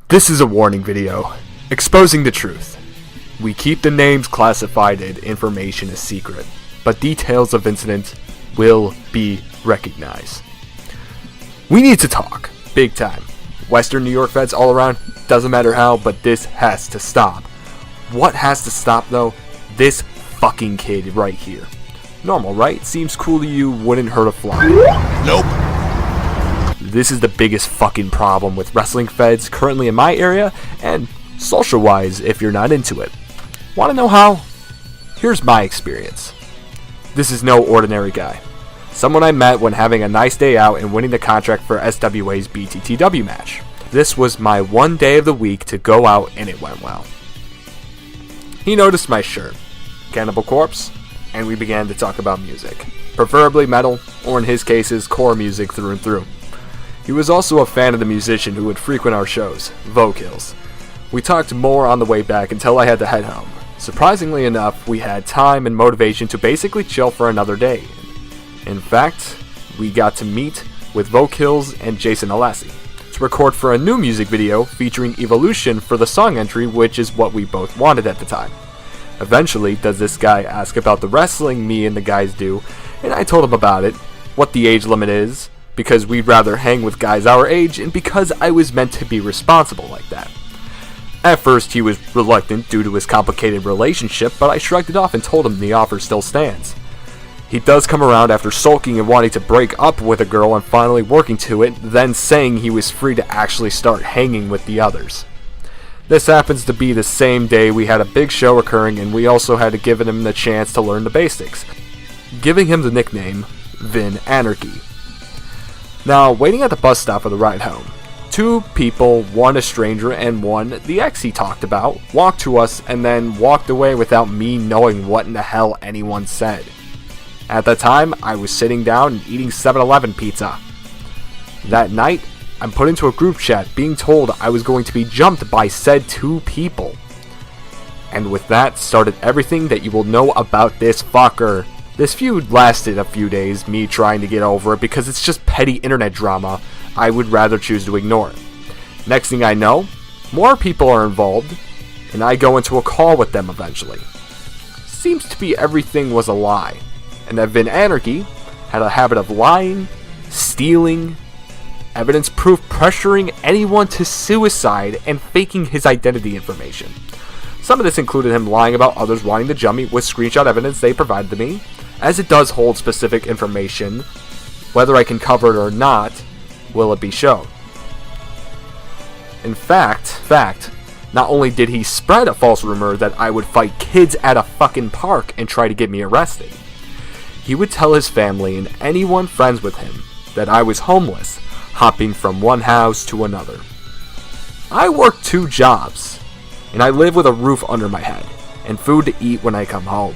This is a warning video, exposing the truth. We keep the names classified and information a secret, but details of incidents will be recognized. We need to talk, big time. Western New York feds all around, doesn't matter how, but this has to stop. What has to stop though? This fucking kid right here. Normal, right? Seems cool to you, wouldn't hurt a fly. Nope. This is the biggest fucking problem with wrestling feds currently in my area, and social-wise if you're not into it. Want to know how? Here's my experience. This is no ordinary guy. Someone I met when having a nice day out and winning the contract for SWA's BTTW match. This was my one day of the week to go out and it went well. He noticed my shirt, Cannibal Corpse, and we began to talk about music. Preferably metal, or in his cases, core music through and through. He was also a fan of the musician who would frequent our shows, Vocals. We talked more on the way back until I had to head home. Surprisingly enough, we had time and motivation to basically chill for another day. In fact, we got to meet with Vocals and Jason Alessi to record for a new music video featuring Evolution for the song entry, which is what we both wanted at the time. Eventually, does this guy ask about the wrestling me and the guys do, and I told him about it, what the age limit is, because we'd rather hang with guys our age, and because I was meant to be responsible like that. At first he was reluctant due to his complicated relationship, but I shrugged it off and told him the offer still stands. He does come around after sulking and wanting to break up with a girl and finally working to it, then saying he was free to actually start hanging with the others. This happens to be the same day we had a big show occurring, and we also had to give him the chance to learn the basics, giving him the nickname Vin Anarchy. Now, waiting at the bus stop for the ride home, two people, one a stranger and one the ex he talked about, walked to us and then walked away without me knowing what in the hell anyone said. At the time, I was sitting down and eating 7-Eleven pizza. That night, I'm put into a group chat being told I was going to be jumped by said two people. And with that started everything that you will know about this fucker. This feud lasted a few days, me trying to get over it because it's just petty internet drama. I would rather choose to ignore it. Next thing I know, more people are involved, and I go into a call with them eventually. Seems to be everything was a lie, and that Vin Anarchy had a habit of lying, stealing, evidence proof pressuring anyone to suicide, and faking his identity information. Some of this included him lying about others wanting to jump me with screenshot evidence they provided to me, as it does hold specific information. Whether I can cover it or not, will it be shown. In fact, not only did he spread a false rumor that I would fight kids at a fucking park and try to get me arrested, he would tell his family and anyone friends with him that I was homeless, hopping from one house to another. I work 2 jobs, and I live with a roof under my head, and food to eat when I come home.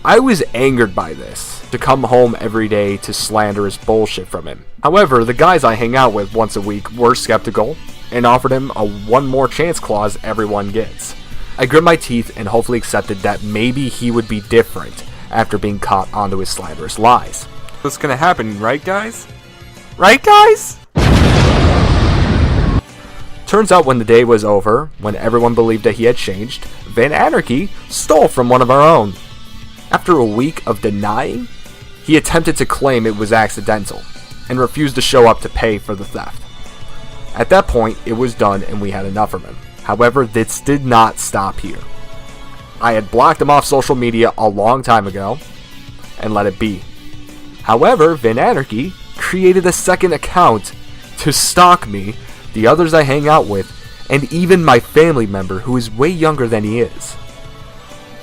I was angered by this, to come home every day to slanderous bullshit from him. However, the guys I hang out with once a week were skeptical, and offered him a one more chance clause everyone gets. I grit my teeth and hopefully accepted that maybe he would be different after being caught onto his slanderous lies. What's gonna happen, right guys? Right guys? Turns out when the day was over, when everyone believed that he had changed, Vin Anarchy stole from one of our own. After a week of denying, he attempted to claim it was accidental, and refused to show up to pay for the theft. At that point, it was done and we had enough from him. However, this did not stop here. I had blocked him off social media a long time ago, and let it be. However, Vin Anarchy created a second account to stalk me, the others I hang out with, and even my family member who is way younger than he is.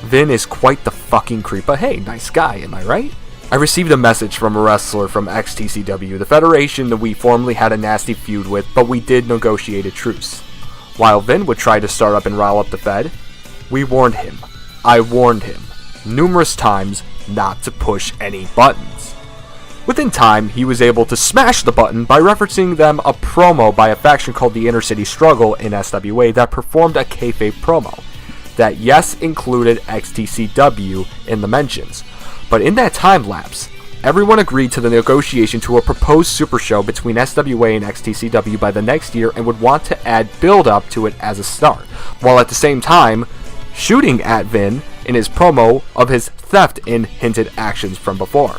Vin is quite the fucking creep, but hey, nice guy, am I right? I received a message from a wrestler from XTCW, the federation that we formerly had a nasty feud with, but we did negotiate a truce. While Vin would try to start up and rile up the Fed, we warned him, I warned him, numerous times not to push any buttons. Within time, he was able to smash the button by referencing them a promo by a faction called the Inner City Struggle in SWA that performed a kayfabe promo that yes included XTCW in the mentions, but in that time lapse, everyone agreed to the negotiation to a proposed super show between SWA and XTCW by the next year and would want to add build-up to it as a start, while at the same time shooting at Vin in his promo of his theft in hinted actions from before.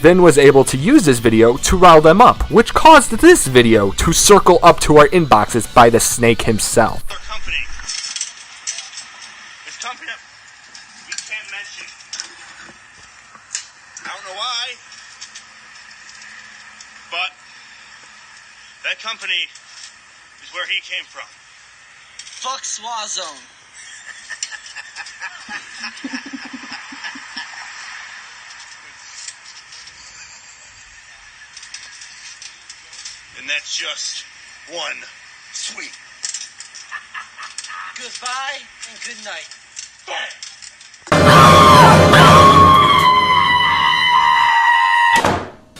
Vin was able to use this video to rile them up, which caused this video to circle up to our inboxes by the Snake himself. This company we can't mention. I don't know why, but that company is where he came from. Fuck SWA zone. And that's just one sweet. Goodbye and good night.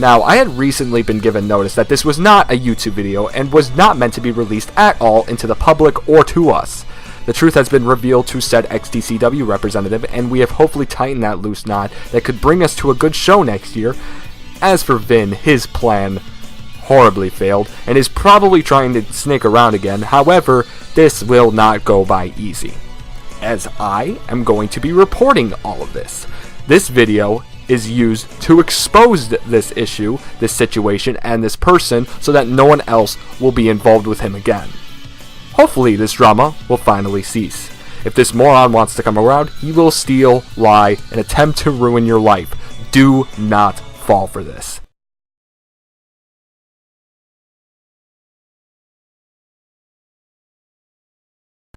Now, I had recently been given notice that this was not a YouTube video and was not meant to be released at all into the public or to us. The truth has been revealed to said XTCW representative, and we have hopefully tightened that loose knot that could bring us to a good show next year. As for Vin, his plan horribly failed and is probably trying to snake around again. However, this will not go by easy, as I am going to be reporting all of this. This video is used to expose this issue, this situation, and this person so that no one else will be involved with him again. Hopefully this drama will finally cease. If this moron wants to come around, he will steal, lie, and attempt to ruin your life. Do not fall for this.